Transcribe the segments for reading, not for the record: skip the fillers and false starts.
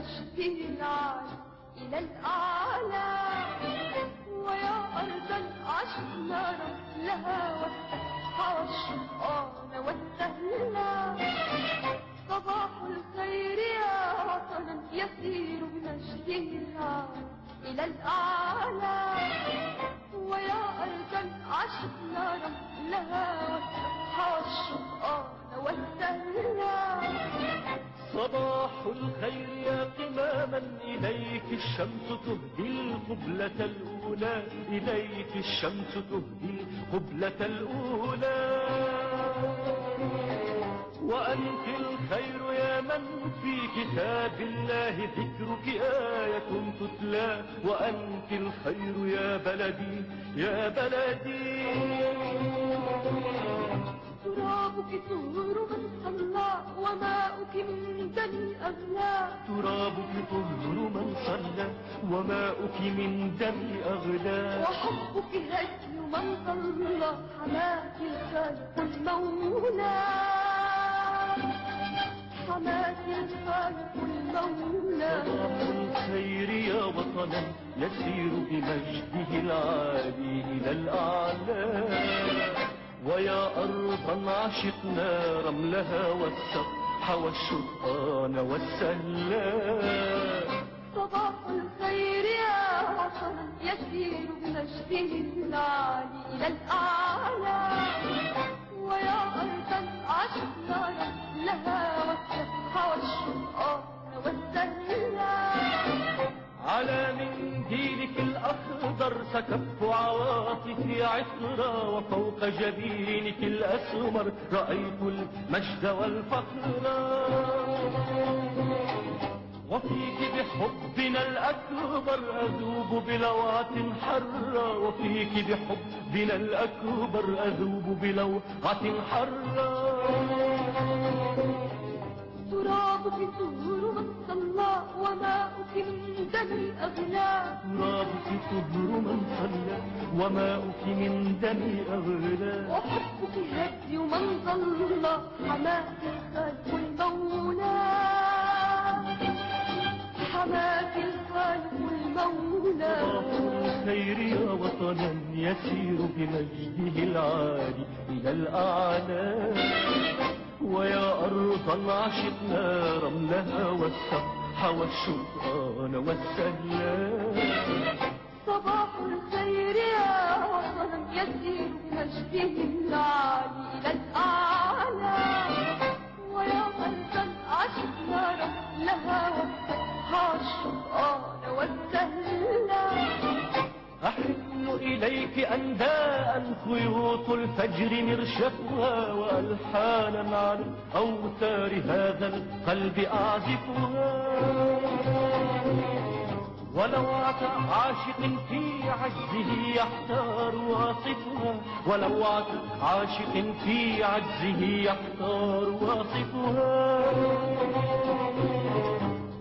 بمجده العالي إلى الأعلى. ويا أرضا عشنا رملها والسبحة والشقان والسهلة. صباح الخير يا وطنا يسير بمجده العالي إلى الأعلى. ويا أرضا عشنا رملها والسبحة والشقان والسهلة. صباح الخير يا قماما إليك الشمس تهدي القبلة الأولى، إليك الشمس تهدي القبلة الأولى. وأنت الخير يا من في كتاب الله ذكرك آية تتلى. وأنت الخير يا بلدي يا بلدي. ترابك طهر من صلى وماؤك من دمي أغلى. ترابك طهر من صلى وماؤك من دمي أغلى. وحبك هدي من صلى حماك الخالق المولى. حماك الخالق المولى. صباح الخير يا وطنا يسير بمجده العالي إلى الأعلى. ويا أرضا عشقنا رملها والسبح والشطان والسهلا. صباح الخير يا وطنا يسير بمجده العالي إلى الأعلى. ويا أرضا عشقنا رملها والسبح والشطان والسهلا. على منديلك الأخضر سكبت عواطفي عطرا. وفوق جبينك الأسمر رأيت المجد والفخر. وفيك بحبنا الأكبر أذوب بلوعة حرة. وفيك بحبنا الأكبر أذوب بلوعة حرة. ترابك طهر من صلى وماؤك من دمي أغلى. ترابك طهر من صلى وماؤك من دمي أغلى. وحبك هدي من صلى حماك الخالق المولى. حماك الخالق المولى. صباح الخير يا وطنا يسير بمجده العالي إلى الأعلى. ويا أرضا عشقنا رملها والسبح والشطان والسهلا. صباح الخير يا وطنا يسير بمجده العالي إلى الأعلى. ويا أرضا عشقنا رملها والسبح والشطان والسهلا. أحن إليك أنداء خيوط الفجر مرشفها. وألحانا على أوتار هذا القلب أعزفها. ولوعة عاشق في عجزه يحتار واصفها. ولوعة عاشق في عجزه يحتار واصفها.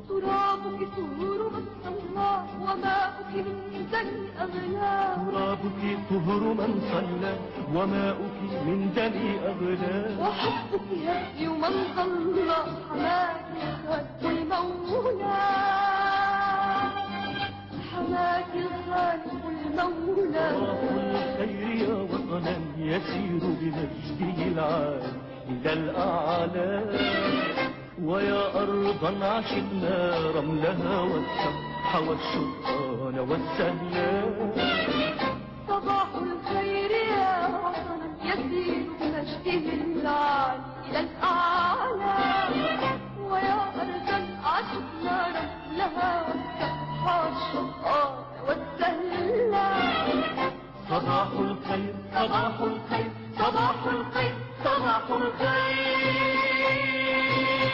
ترابك طهر من صلى وماؤك من دمي أغلى. ترابك طهر من صلى وماؤك من دمي أغلى. وحبك هدي من صلى حماك الخالق المولى. حماك الخالق المولى. صباح الخير يا وطنا يسير بمجده العالي إلى الأعلى. ويا أرضا عشقنا رملها والسبح والشطان والسهلا. صباح الخير يا وطنا يسير بمجده العالي إلى الأعلى. ويا أرضا عشقنا رملها والسبح والشطان والسهلا. صباح الخير صباح الخير صباح الخير.